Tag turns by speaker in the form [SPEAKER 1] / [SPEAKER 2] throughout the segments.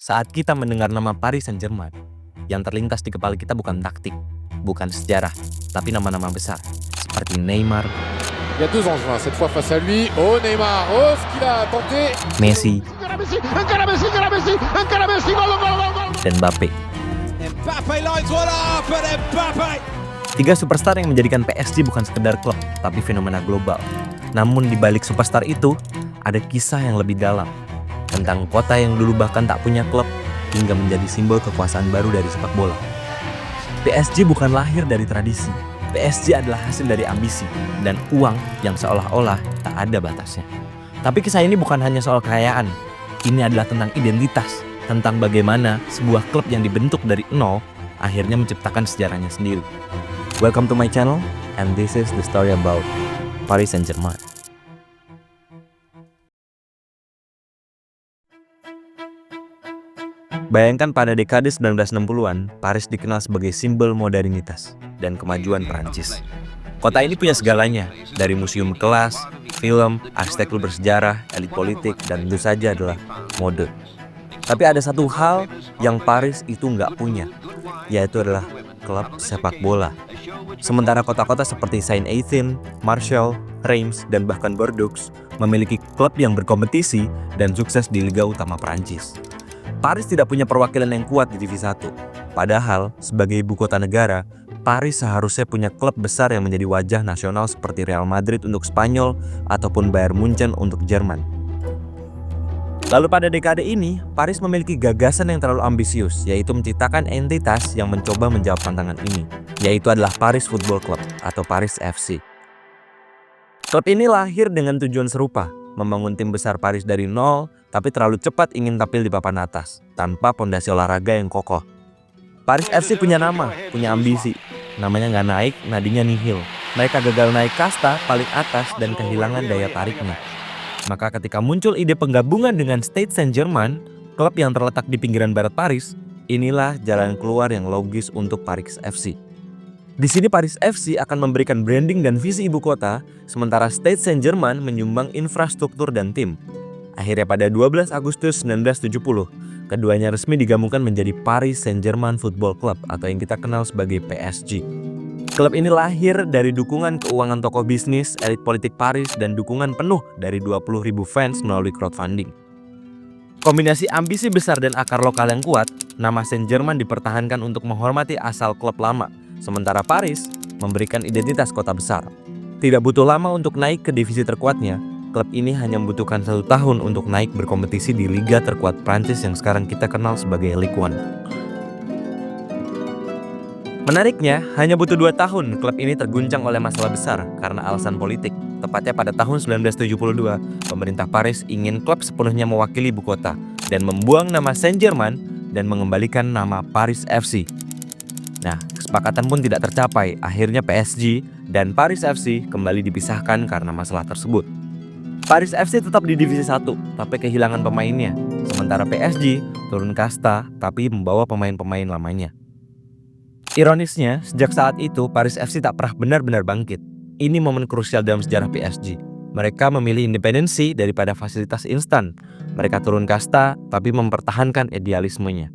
[SPEAKER 1] Saat kita mendengar nama Paris Saint-Germain, yang terlintas di kepala kita bukan taktik, bukan sejarah, tapi nama-nama besar seperti Neymar,
[SPEAKER 2] Il y a 2 Angevins, cette fois face à lui. Oh Neymar, oh ce qu'il a tenté.
[SPEAKER 1] Messi,
[SPEAKER 2] Ancora Messi, gol, gol, gol, gol.
[SPEAKER 1] dan Mbappe.
[SPEAKER 3] Mbappe lines one up and Mbappe.
[SPEAKER 1] Tiga superstar yang menjadikan PSG bukan sekedar klub, tapi fenomena global. Namun di balik superstar itu, ada kisah yang lebih dalam. Tentang kota yang dulu bahkan tak punya klub, hingga menjadi simbol kekuasaan baru dari sepak bola. PSG bukan lahir dari tradisi. PSG adalah hasil dari ambisi dan uang yang seolah-olah tak ada batasnya. Tapi kisah ini bukan hanya soal kekayaan. Ini adalah tentang identitas, tentang bagaimana sebuah klub yang dibentuk dari nol akhirnya menciptakan sejarahnya sendiri. Welcome to my channel, and this is the story about Paris Saint-Germain. Bayangkan pada dekade 1960-an, Paris dikenal sebagai simbol modernitas dan kemajuan Prancis. Kota ini punya segalanya, dari museum kelas, film, arsitektur bersejarah, elit politik, dan tentu saja adalah mode. Tapi ada satu hal yang Paris itu nggak punya, yaitu adalah klub sepak bola. Sementara kota-kota seperti Saint-Étienne, Marseille, Reims, dan bahkan Bordeaux memiliki klub yang berkompetisi dan sukses di Liga Utama Prancis. Paris tidak punya perwakilan yang kuat di Divisi 1. Padahal, sebagai ibu kota negara, Paris seharusnya punya klub besar yang menjadi wajah nasional seperti Real Madrid untuk Spanyol ataupun Bayern Munchen untuk Jerman. Lalu pada dekade ini, Paris memiliki gagasan yang terlalu ambisius, yaitu menciptakan entitas yang mencoba menjawab tantangan ini, yaitu adalah Paris Football Club atau Paris FC. Klub ini lahir dengan tujuan serupa, membangun tim besar Paris dari nol, tapi terlalu cepat ingin tampil di papan atas, tanpa pondasi olahraga yang kokoh. Paris FC punya nama, punya ambisi. Namanya nggak naik, nadinya nihil. Mereka gagal naik kasta paling atas dan kehilangan daya tariknya. Maka ketika muncul ide penggabungan dengan Stade Saint-Germain, klub yang terletak di pinggiran barat Paris, inilah jalan keluar yang logis untuk Paris FC. Di sini Paris FC akan memberikan branding dan visi ibu kota, sementara Stade Saint-Germain menyumbang infrastruktur dan tim. Akhirnya pada 12 Agustus 1970, keduanya resmi digabungkan menjadi Paris Saint-Germain Football Club atau yang kita kenal sebagai PSG. Klub ini lahir dari dukungan keuangan tokoh bisnis, elit politik Paris, dan dukungan penuh dari 20.000 fans melalui crowdfunding. Kombinasi ambisi besar dan akar lokal yang kuat, nama Saint-Germain dipertahankan untuk menghormati asal klub lama, sementara Paris memberikan identitas kota besar. Tidak butuh lama untuk naik ke divisi terkuatnya, klub ini hanya membutuhkan 1 tahun untuk naik berkompetisi di liga terkuat Prancis yang sekarang kita kenal sebagai Ligue 1. Menariknya, hanya butuh 2 tahun klub ini terguncang oleh masalah besar karena alasan politik. Tepatnya pada tahun 1972, pemerintah Paris ingin klub sepenuhnya mewakili ibu kota dan membuang nama Saint-Germain dan mengembalikan nama Paris FC. Nah, kesepakatan pun tidak tercapai. Akhirnya PSG dan Paris FC kembali dipisahkan karena masalah tersebut. Paris FC tetap di Divisi 1, tapi kehilangan pemainnya. Sementara PSG turun kasta, tapi membawa pemain-pemain lamanya. Ironisnya, sejak saat itu Paris FC tak pernah benar-benar bangkit. Ini momen krusial dalam sejarah PSG. Mereka memilih independensi daripada fasilitas instan. Mereka turun kasta, tapi mempertahankan idealismenya.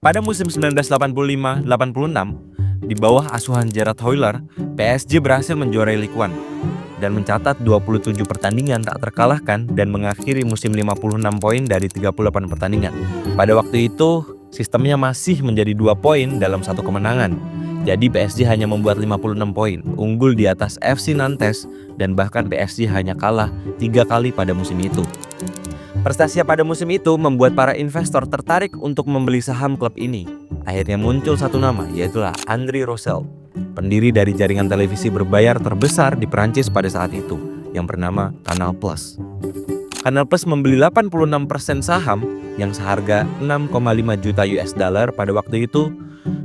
[SPEAKER 1] Pada musim 1985-86, di bawah asuhan Gerard Hoyler, PSG berhasil menjuarai Ligue 1 dan mencatat 27 pertandingan tak terkalahkan dan mengakhiri musim 56 poin dari 38 pertandingan. Pada waktu itu, sistemnya masih menjadi 2 poin dalam 1 kemenangan. Jadi PSG hanya membuat 56 poin, unggul di atas FC Nantes, dan bahkan PSG hanya kalah 3 kali pada musim itu. Prestasinya pada musim itu membuat para investor tertarik untuk membeli saham klub ini. Akhirnya muncul satu nama, yaitu André Rossel, pendiri dari jaringan televisi berbayar terbesar di Prancis pada saat itu, yang bernama Canal Plus. Canal Plus membeli 86% saham yang seharga 6,5 juta US dollar pada waktu itu.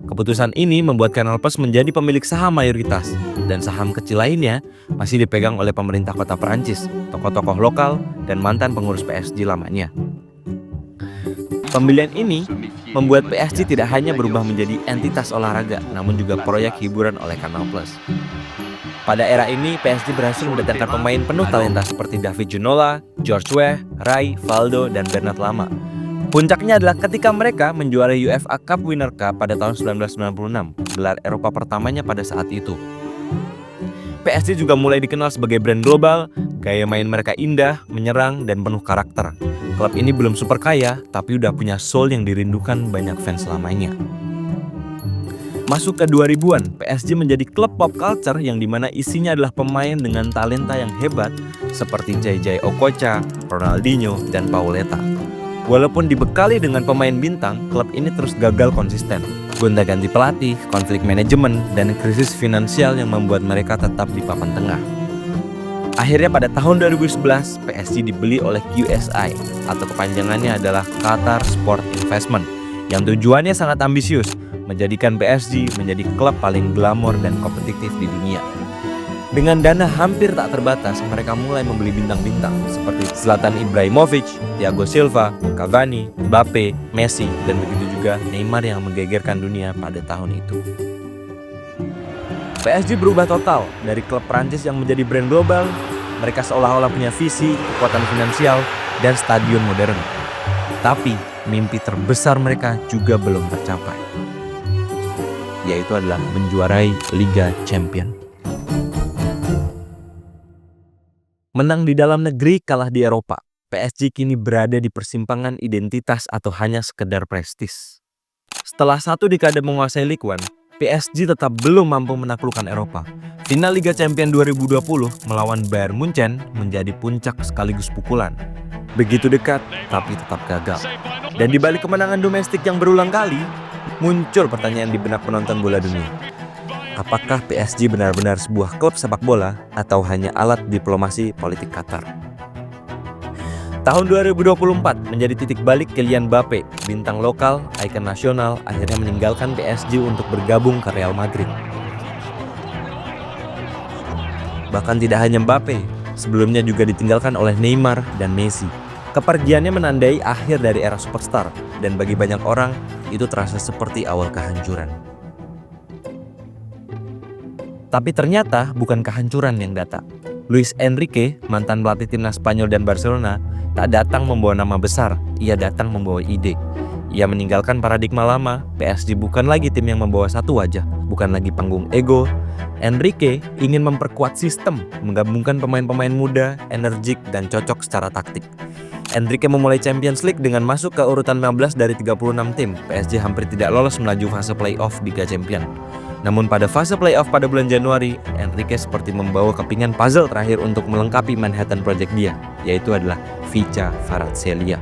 [SPEAKER 1] Keputusan ini membuat Canal Plus menjadi pemilik saham mayoritas, dan saham kecil lainnya masih dipegang oleh pemerintah kota Prancis, tokoh-tokoh lokal, dan mantan pengurus PSG lamanya. Pembelian ini membuat PSG tidak hanya berubah menjadi entitas olahraga, namun juga proyek hiburan oleh Canal+. Pada era ini, PSG berhasil mendatangkan pemain penuh talenta seperti David Ginola, George Weah, Rai, Valdo, dan Bernard Lama. Puncaknya adalah ketika mereka menjuarai UEFA Cup Winner Cup pada tahun 1996, gelar Eropa pertamanya pada saat itu. PSG juga mulai dikenal sebagai brand global, gaya main mereka indah, menyerang, dan penuh karakter. Klub ini belum super kaya, tapi udah punya soul yang dirindukan banyak fans selamanya. Masuk ke 2000-an, PSG menjadi klub pop culture yang dimana isinya adalah pemain dengan talenta yang hebat seperti JJ Okocha, Ronaldinho, dan Pauleta. Walaupun dibekali dengan pemain bintang, klub ini terus gagal konsisten. Gonta-ganti pelatih, konflik manajemen, dan krisis finansial yang membuat mereka tetap di papan tengah. Akhirnya pada tahun 2011, PSG dibeli oleh QSI atau kepanjangannya adalah Qatar Sport Investment yang tujuannya sangat ambisius, menjadikan PSG menjadi klub paling glamor dan kompetitif di dunia. Dengan dana hampir tak terbatas, mereka mulai membeli bintang-bintang seperti Zlatan Ibrahimovic, Thiago Silva, Cavani, Mbappe, Messi, dan begitu juga Neymar yang menggegerkan dunia pada tahun itu. PSG berubah total dari klub Prancis yang menjadi brand global. Mereka seolah-olah punya visi, kekuatan finansial, dan stadion modern. Tapi mimpi terbesar mereka juga belum tercapai, yaitu adalah menjuarai Liga Champions. Menang di dalam negeri, kalah di Eropa. PSG kini berada di persimpangan identitas atau hanya sekedar prestis. Setelah satu dekade menguasai Ligue 1, PSG tetap belum mampu menaklukkan Eropa. Final Liga Champions 2020 melawan Bayern Munchen menjadi puncak sekaligus pukulan. Begitu dekat, tapi tetap gagal. Dan di balik kemenangan domestik yang berulang kali, muncul pertanyaan di benak penonton bola dunia. Apakah PSG benar-benar sebuah klub sepak bola atau hanya alat diplomasi politik Qatar? Tahun 2024 menjadi titik balik Kylian Mbappe, bintang lokal, ikon nasional, akhirnya meninggalkan PSG untuk bergabung ke Real Madrid. Bahkan tidak hanya Mbappe, sebelumnya juga ditinggalkan oleh Neymar dan Messi. Kepergiannya menandai akhir dari era superstar, dan bagi banyak orang, itu terasa seperti awal kehancuran. Tapi ternyata bukan kehancuran yang datang. Luis Enrique, mantan pelatih timnas Spanyol dan Barcelona, tak datang membawa nama besar, ia datang membawa ide. Ia meninggalkan paradigma lama, PSG bukan lagi tim yang membawa satu wajah, bukan lagi panggung ego. Enrique ingin memperkuat sistem, menggabungkan pemain-pemain muda, energik, dan cocok secara taktik. Enrique memulai Champions League dengan masuk ke urutan 15 dari 36 tim. PSG hampir tidak lolos melaju fase playoff Liga Champions. Namun pada fase playoff pada bulan Januari, Enrique seperti membawa kepingan puzzle terakhir untuk melengkapi Manhattan Project dia, yaitu adalah Vicha Kvaratskhelia.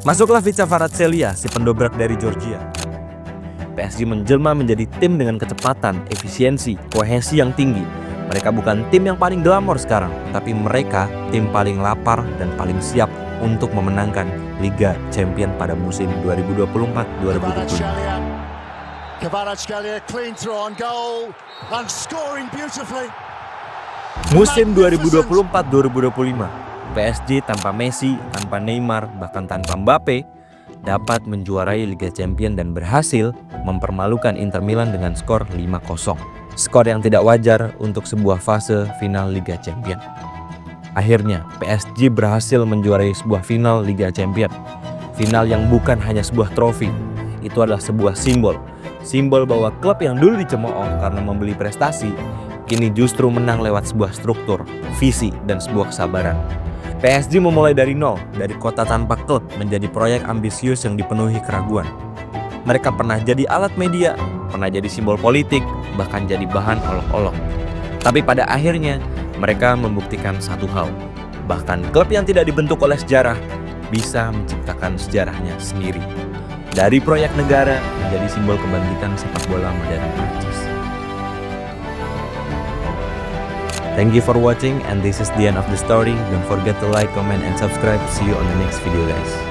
[SPEAKER 1] Masuklah Vicha Kvaratskhelia, si pendobrak dari Georgia. PSG menjelma menjadi tim dengan kecepatan, efisiensi, kohesi yang tinggi. Mereka bukan tim yang paling glamor sekarang, tapi mereka tim paling lapar dan paling siap untuk memenangkan Liga Champions pada musim 2024-2025.
[SPEAKER 4] Kvaratskhelia clean through on goal and scoring beautifully.
[SPEAKER 1] Musim 2024-2025, PSG tanpa Messi, tanpa Neymar, bahkan tanpa Mbappe dapat menjuarai Liga Champions dan berhasil mempermalukan Inter Milan dengan skor 5-0. Skor yang tidak wajar untuk sebuah fase final Liga Champions. Akhirnya, PSG berhasil menjuarai sebuah final Liga Champions. Final yang bukan hanya sebuah trofi, itu adalah sebuah simbol. Simbol bahwa klub yang dulu dicemooh karena membeli prestasi, kini justru menang lewat sebuah struktur, visi, dan sebuah kesabaran. PSG memulai dari nol, dari kota tanpa klub menjadi proyek ambisius yang dipenuhi keraguan. Mereka pernah jadi alat media, pernah jadi simbol politik, bahkan jadi bahan olok-olok. Tapi pada akhirnya, mereka membuktikan satu hal, bahkan klub yang tidak dibentuk oleh sejarah bisa menciptakan sejarahnya sendiri. Dari proyek negara menjadi simbol kebangkitan sepak bola modern Prancis. Thank you for watching, and this is the end of the story. Don't forget to like, comment, and subscribe. See you on the next video, guys.